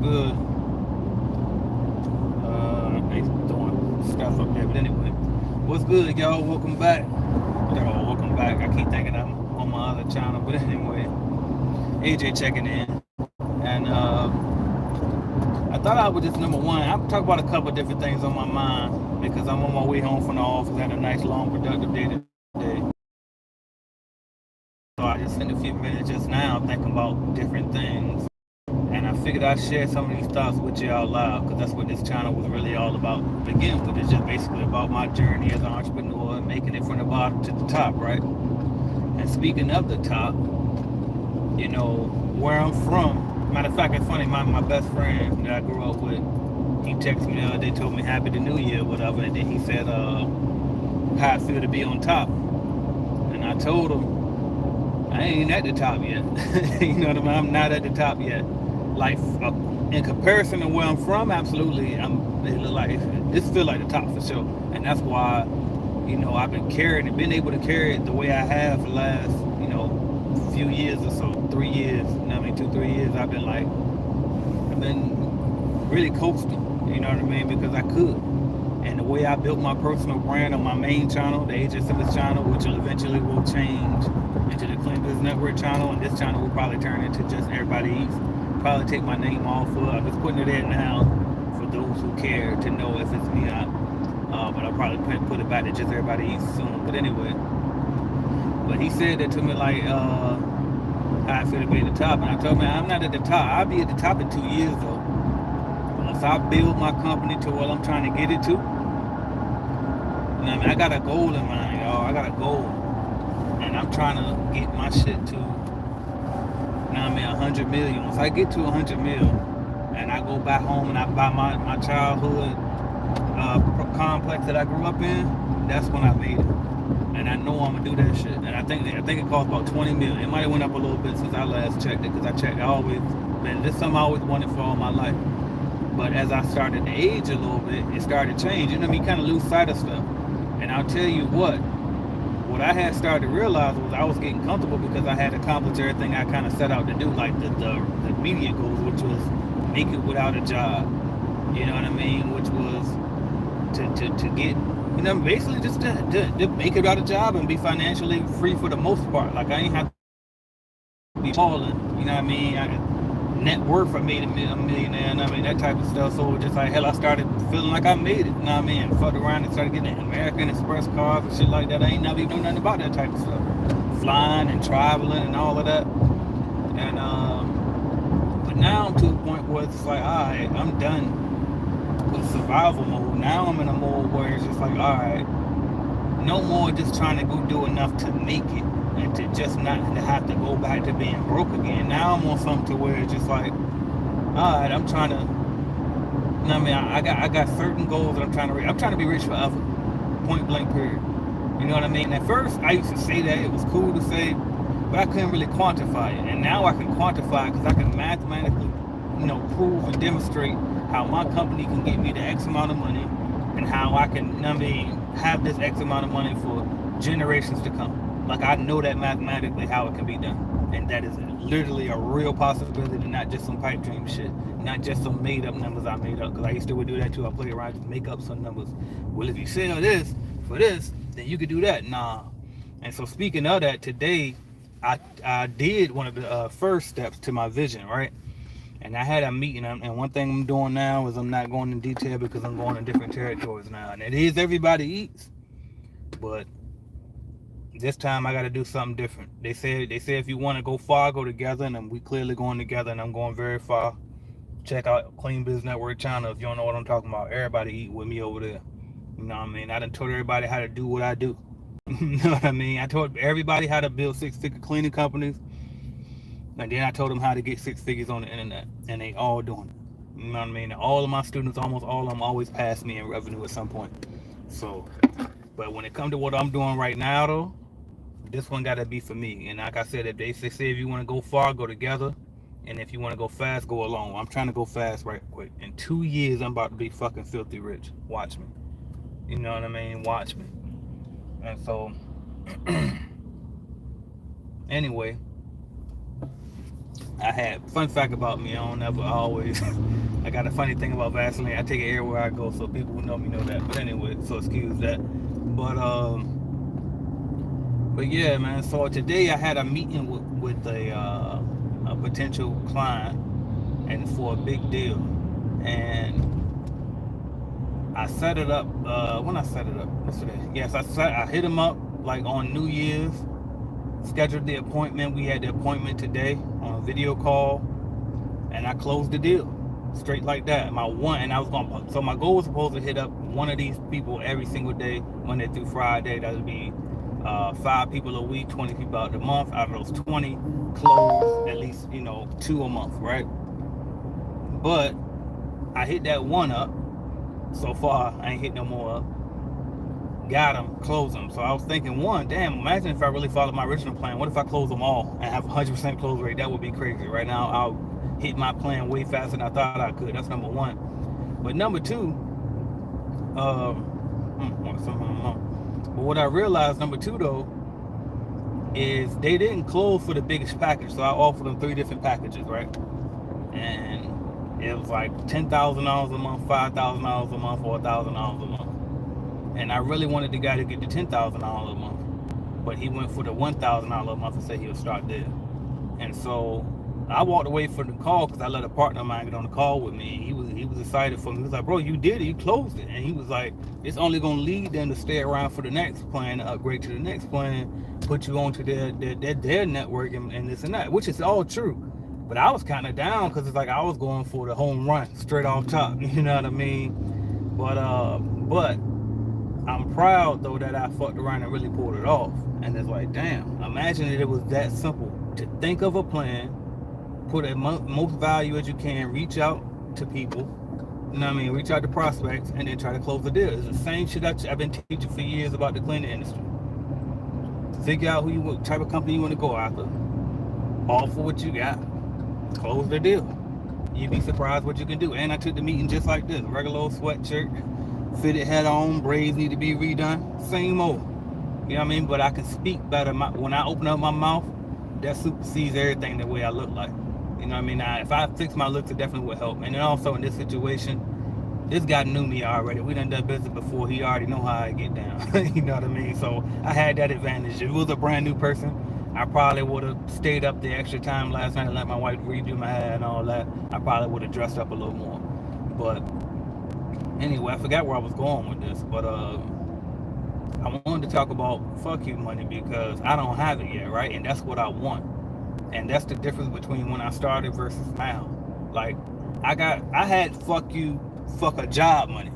good? They throwing stuff up there, but anyway, what's good, y'all? Welcome back. Welcome back. I keep thinking I'm on my other channel, but anyway, AJ checking in, and I thought I was just number one. I'm talk about a couple of different things on my mind because I'm on my way home from the office. Had a nice, long, productive day today. So I just spent a few minutes just now thinking about different things. And I figured I'd share some of these thoughts with you out loud because that's what this channel was really all about to begin with. It's just basically about my journey as an entrepreneur and making it from the bottom to the top, right? And speaking of the top, where I'm from. Matter of fact, it's funny, my best friend that I grew up with, he texted me the other day, told me Happy the New Year, whatever, and then he said, how I feel to be on top. And I told him, I ain't at the top yet. You know what I mean? I'm not at the top yet. Like in comparison to where I'm from, absolutely, this feel like the top for sure, and that's why I've been carrying it, been able to carry it the way I have for the last few years or so, 3 years. 2-3 years. I've been really coasting. You know what I mean? Because I could, and the way I built my personal brand on my main channel, the AJ Simmons channel, which eventually will change into the Clean Business Network channel, and this channel will probably turn into just Everybody Eats. Probably take my name off of. I'm just putting it in now for those who care to know if it's me or not. But I'll probably put it back to just Everybody Eats soon. But anyway, but he said that to me like how I feel to be at the top, and I told him I'm not at the top. I'll be at the top in 2 years though. Once I build my company to what I'm trying to get it to, I got a goal in mind, y'all. I got a goal, and I'm trying to get my shit to 100 million. Once I get to 100 mil, and I go back home and I buy my childhood complex that I grew up in, that's when I made it. And I know I'm gonna do that shit. And I think it cost about 20 million. It might have went up a little bit since I last checked it, because this is something I always wanted for all my life. But as I started to age a little bit, it started changing. You kind of lose sight of stuff. And I'll tell you what I had started to realize was I was getting comfortable because I had accomplished everything I kind of set out to do, like the immediate goals, which was make it without a job. You know what I mean? Which was to get, basically just to make it without a job and be financially free for the most part. Like I ain't have to be balling. You know what I mean? Net worth, I made a millionaire, that type of stuff. So just like hell, I started feeling like I made it. You know what I mean? Fucked around and started getting American Express cards and shit like that. I ain't never even know nothing about that type of stuff. Flying and traveling and all of that. And but now I'm to a point where it's like, alright, I'm done with survival mode. Now I'm in a mode where it's just like, alright, no more just trying to go do enough to make it, and to just not to have to go back to being broke again. Now I'm on something to where it's just like, all right, I'm trying to, I got certain goals that I'm trying to reach. I'm trying to be rich forever, point blank period. You know what I mean? At first, I used to say that, it was cool to say, but I couldn't really quantify it. And now I can quantify it because I can mathematically, prove and demonstrate how my company can get me the X amount of money, and how I can, have this X amount of money for generations to come. Like I know that mathematically how it can be done, and that is literally a real possibility, not just some pipe dream shit, not just some made up numbers I made up. Because I used to do that too. I play around, just make up some numbers. Well, if you sell this for this, then you could do that. Nah. And so speaking of that, today I did one of the first steps to my vision, right? And I had a meeting, and one thing I'm doing now is I'm not going in detail because I'm going in different territories now, and it is Everybody Eats, but this time I got to do something different. They say if you want to go far, go together, and we clearly going together, and I'm going very far. Check out Clean Business Network channel if you don't know what I'm talking about. Everybody eat with me over there. You know what I mean? I done told everybody how to do what I do. You know what I mean? I told everybody how to build six-figure cleaning companies, and then I told them how to get 6 figures on the internet, and they all doing it. You know what I mean? All of my students, almost all of them, always pass me in revenue at some point. So, but when it comes to what I'm doing right now, though, this one got to be for me. And like I said, if they say if you want to go far, go together, and if you want to go fast, go alone. I'm trying to go fast right quick. In 2 years, I'm about to be fucking filthy rich. Watch me. You know what I mean? Watch me. And so, anyway, I had fun fact about me. I don't ever always. I got a funny thing about Vaseline. I take it everywhere I go, so people who know me know that. But anyway, so excuse that. But but yeah, man. So today I had a meeting with a potential client, and for a big deal, and I set it up. When I set it up yesterday, yes, I hit him up like on New Year's. Scheduled the appointment. We had the appointment today on a video call, and I closed the deal straight like that. My one, and I was going. So my goal was supposed to hit up one of these people every single day, Monday through Friday. That would be 5 people a week, 20 people out the month. Out of those 20, close at least 2 a month, right? But I hit that one up. So far, I ain't hit no more up. Got them, close them. So I was thinking, damn, imagine if I really followed my original plan. What if I close them all and have 100% close rate? That would be crazy. Right now, I'll hit my plan way faster than I thought I could. That's number one. But number two, but what I realized, number two, though, is they didn't close for the biggest package. So I offered them 3 different packages, right? And it was like $10,000 a month, $5,000 a month, or $1,000 a month. And I really wanted the guy to get the $10,000 a month, but he went for the $1,000 a month and said he'll start there. And so I walked away from the call because I let a partner of mine get on the call with me. He was excited for me. He was like, "Bro, you did it. You closed it." And he was like, "It's only gonna lead them to stay around for the next plan, to upgrade to the next plan, put you onto their network and this and that," which is all true. But I was kind of down because it's like I was going for the home run straight off top. You know what I mean? But I'm proud though that I fucked around and really pulled it off. And it's like, damn, imagine that it was that simple to think of a plan, put as most value as you can, reach out to people, you know what I mean, reach out to prospects, and then try to close the deal. It's the same shit I've been teaching for years about the cleaning industry. Figure out what type of company you want to go after, offer what you got, close the deal. You'd be surprised what you can do. And I took the meeting just like this, regular old sweatshirt, fitted head on, braids need to be redone, same old. You know what I mean? But I can speak better. When I open up my mouth, that supersedes everything the way I look like. You know what I mean? Now, if I fix my looks, it definitely would help. And then also in this situation, this guy knew me already. We done business before. He already know how I get down. You know what I mean? So I had that advantage. If it was a brand new person, I probably would have stayed up the extra time last night and let my wife redo my hair and all that. I probably would have dressed up a little more. But anyway, I forgot where I was going with this. But I wanted to talk about fuck you money because I don't have it yet, right? And that's what I want. And that's the difference between when I started versus now. Like, I had fuck you, fuck a job money.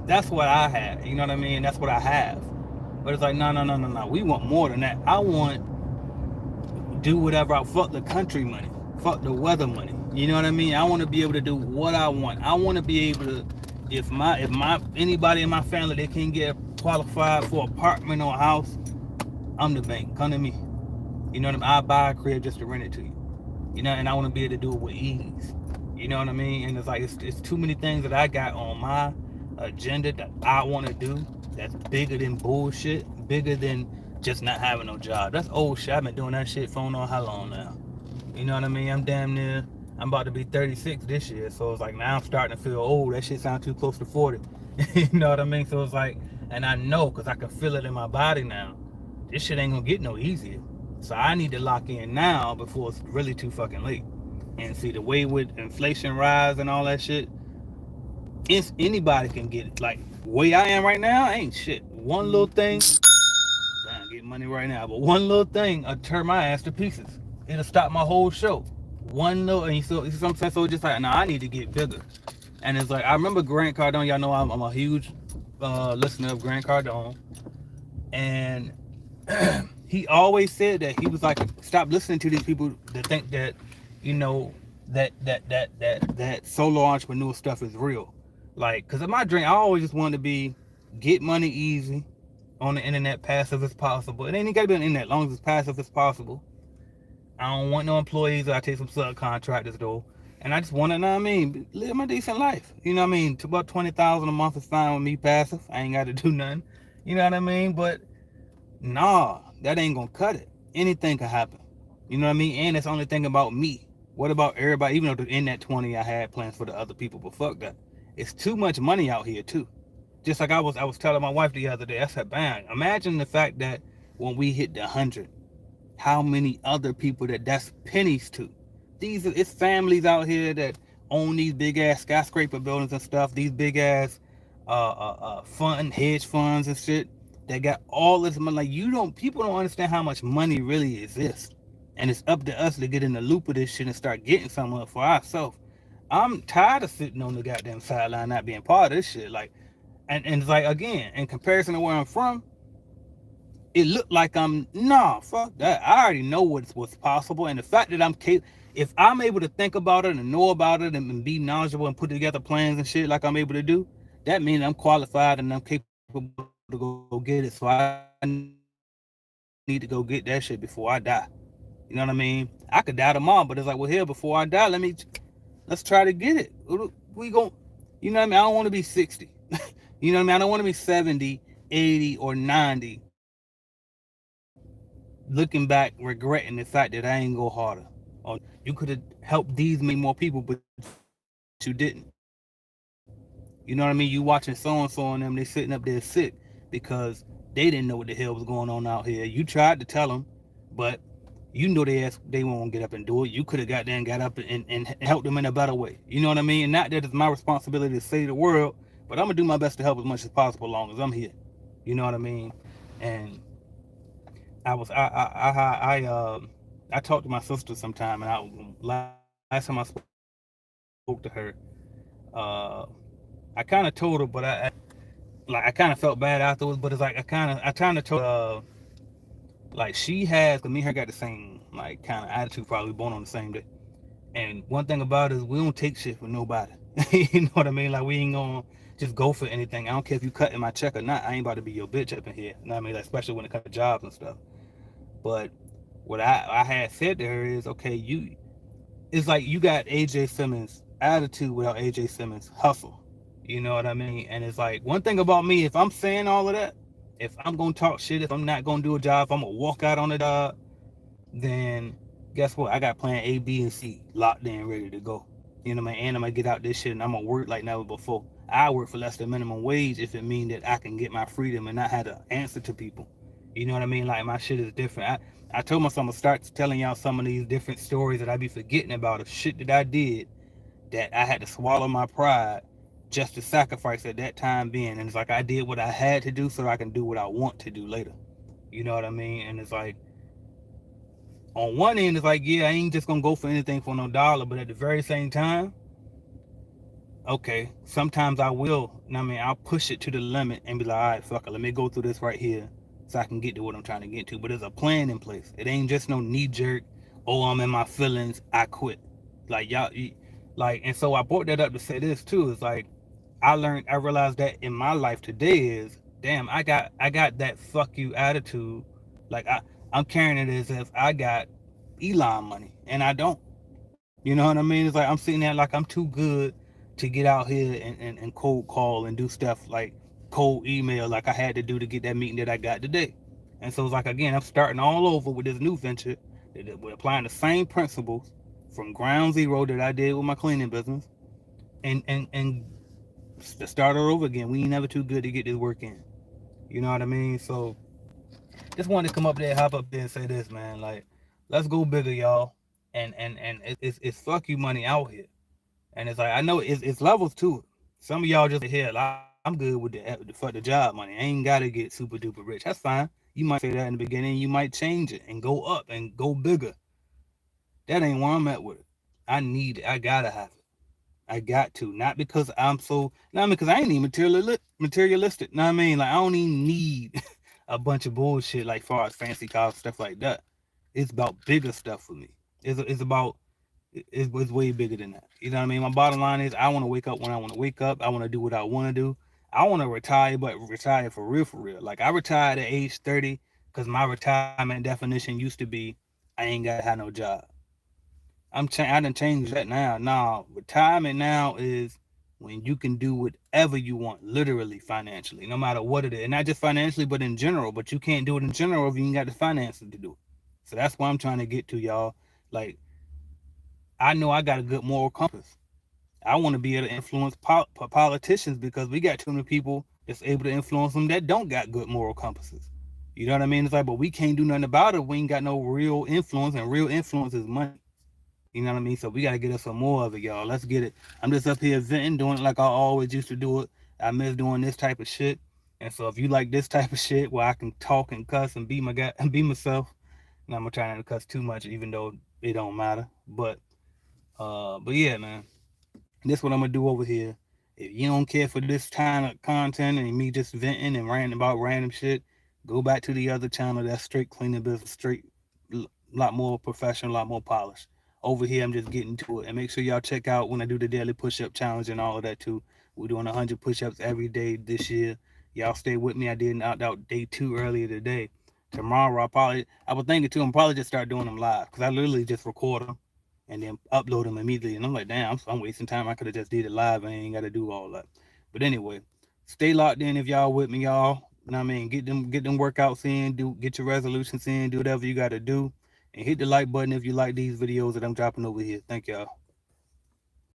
That's what I had. You know what I mean? That's what I have. But it's like, no. We want more than that. I want do whatever I fuck the country money. Fuck the weather money. You know what I mean? I want to be able to do what I want. I want to be able to, if anybody in my family, they can't get qualified for an apartment or a house, I'm the bank. Come to me. You know what I mean? I buy a crib just to rent it to you. You know, and I want to be able to do it with ease. You know what I mean? And it's like, it's too many things that I got on my agenda that I want to do that's bigger than bullshit, bigger than just not having no job. That's old shit. I've been doing that shit for I don't know how long now. You know what I mean? I'm about to be 36 this year. So it's like, now I'm starting to feel old. That shit sounds too close to 40. You know what I mean? So it's like, and I know because I can feel it in my body now. This shit ain't gonna get no easier. So I need to lock in now before it's really too fucking late. And see, the way with inflation rise and all that shit, anybody can get it. Like, the way I am right now, ain't shit. One little thing, damn, getting money right now, but one little thing will tear my ass to pieces. It'll stop my whole show. One little, and so I'm saying, so just like, nah, I need to get bigger. And it's like, I remember Grant Cardone. Y'all know I'm a huge listener of Grant Cardone. And he always said that he was like, stop listening to these people that think that, you know, that solo entrepreneur stuff is real. Like, because of my dream, I always just wanted to get money easy on the internet, passive as possible. It ain't got to be on the internet, as long as it's passive as possible. I don't want no employees. I take some subcontractors though. And I just want to, know what I mean, live my decent life. You know what I mean? To about $20,000 a month is fine with me passive. I ain't got to do nothing. You know what I mean? But nah, that ain't gonna cut it. Anything can happen. You know what I mean? And it's the only thing about me. What about everybody? Even though in that 20 I had plans for the other people, but fuck that. It's too much money out here too. Just like I was telling my wife the other day. I said, "Man, imagine the fact that when we hit the 100, how many other people that's pennies to. It's families out here that own these big ass skyscraper buildings and stuff. These big ass hedge funds and shit. They got all this money. Like people don't understand how much money really exists, and it's up to us to get in the loop of this shit and start getting something for ourselves. I'm tired of sitting on the goddamn sideline not being part of this shit. Like, and it's like again, in comparison to where I'm from, it looked like I'm nah, fuck that. I already know what's possible, and the fact that if I'm able to think about it and know about it and be knowledgeable and put together plans and shit like I'm able to do, that means I'm qualified and I'm capable to go get it. So I need to go get that shit before I die. You know what I mean? I could die tomorrow, but it's like, well, here before I die, let's try to get it. We gon' you know what I mean? I don't want to be 60. You know what I mean? I don't want to be 70, 80, or 90 looking back regretting the fact that I ain't go harder on this shit. You could have helped these many more people, but you didn't. You know what I mean? You watching so and so and them, they sitting up there sick because they didn't know what the hell was going on out here. You tried to tell them, but you know they won't get up and do it. You could have got there and got up and helped them in a better way. You know what I mean? And not that it's my responsibility to save the world, but I'm gonna do my best to help as much as possible as long as I'm here. You know what I mean? And I talked to my sister sometime, and last time I spoke to her, uh, I kind of told her, but I kind of felt bad afterwards. But it's like I kind of told her, like she has, cause me and her got the same like kind of attitude, probably born on the same day. And one thing about it is we don't take shit from nobody. You know what I mean? Like we ain't gonna just go for anything. I don't care if you cutting my check or not. I ain't about to be your bitch up in here. You know what I mean? Like, especially when it comes to jobs and stuff. But what I had said to her is, okay, it's like you got AJ Simmons attitude without AJ Simmons hustle. You know what I mean? And it's like one thing about me, if I'm saying all of that, if I'm gonna talk shit, if I'm not gonna do a job, if I'm gonna walk out on the job, then guess what? I got plan A, B, and C locked in, ready to go. You know what I mean? And I'm gonna get out this shit and I'm gonna work like never before. I work for less than minimum wage if it means that I can get my freedom and not have to answer to people. You know what I mean? Like my shit is different. I told myself I'm gonna start telling y'all some of these different stories that I be forgetting about of shit that I did that I had to swallow my pride just to sacrifice at that time being. And it's like I did what I had to do so I can do what I want to do later. You know what I mean? And it's like on one end, it's like, yeah, I ain't just gonna go for anything for no dollar, but at the very same time, okay, sometimes I will. I mean, I'll push it to the limit and be like, all right, fuck it, let me go through this right here so I can get to what I'm trying to get to. But there's a plan in place. It ain't just no knee jerk. Oh, I'm in my feelings. I quit. Like y'all, like, and so I brought that up to say this too. It's like I realized that in my life today is, damn, I got that fuck you attitude. Like I'm carrying it as if I got Elon money, and I don't. You know what I mean? It's like I'm sitting there like I'm too good to get out here and cold call and do stuff like cold email like I had to do to get that meeting that I got today. And so it's like again, I'm starting all over with this new venture. We're applying the same principles from ground zero that I did with my cleaning business, and to start all over again. We ain't never too good to get this work in. You know what I mean? So just wanted to come up there, hop up there, and say this, man. Like, let's go bigger, y'all. And it's fuck you money out here. And it's like I know it's levels to it. Some of y'all just here. I'm good with the fuck the job money. I ain't gotta get super duper rich. That's fine. You might say that in the beginning. You might change it and go up and go bigger. That ain't where I'm at with it. I need it. I gotta have it. I got to. Not because I'm so. Not because I ain't even materialistic. Know what I mean? Like I don't even need a bunch of bullshit like far as fancy cars stuff like that. It's about bigger stuff for me. It's about it's way bigger than that. You know what I mean? My bottom line is I want to wake up when I want to wake up. I want to do what I want to do. I want to retire, but retire for real, for real. Like I retired at age 30 because my retirement definition used to be I ain't gotta have no job. I done changed that now. Now retirement now is when you can do whatever you want, literally financially, no matter what it is, and not just financially, but in general. But you can't do it in general if you ain't got the finances to do it. So that's what I'm trying to get to, y'all. Like I know I got a good moral compass. I want to be able to influence politicians because we got too many people that's able to influence them that don't got good moral compasses. You know what I mean? It's like, but we can't do nothing about it. We ain't got no real influence, and real influence is money. You know what I mean? So we got to get us some more of it, y'all. Let's get it. I'm just up here venting, doing it like I always used to do it. I miss doing this type of shit. And so if you like this type of shit where I can talk and cuss and be my guy and be myself, and I'm gonna try not to cuss too much, even though it don't matter. But yeah, man. This what I'm gonna do over here. If you don't care for this kind of content and me just venting and ranting about random shit, go back to the other channel that's straight cleaning business, straight lot more professional, a lot more polished. Over here, I'm just getting to it. And make sure y'all check out when I do the daily push-up challenge and all of that too. We're doing 100 push-ups every day this year. Y'all stay with me. I did knocked out day 2 earlier today. Tomorrow, I was thinking too, I'm probably just start doing them live because I literally just record them and then upload them immediately. And I'm like, damn, I'm wasting time. I could have just did it live. I ain't got to do all that. But anyway, stay locked in if y'all with me, y'all. You know what I mean? Get them workouts in, get your resolutions in, do whatever you got to do. And hit the like button if you like these videos that I'm dropping over here. Thank y'all.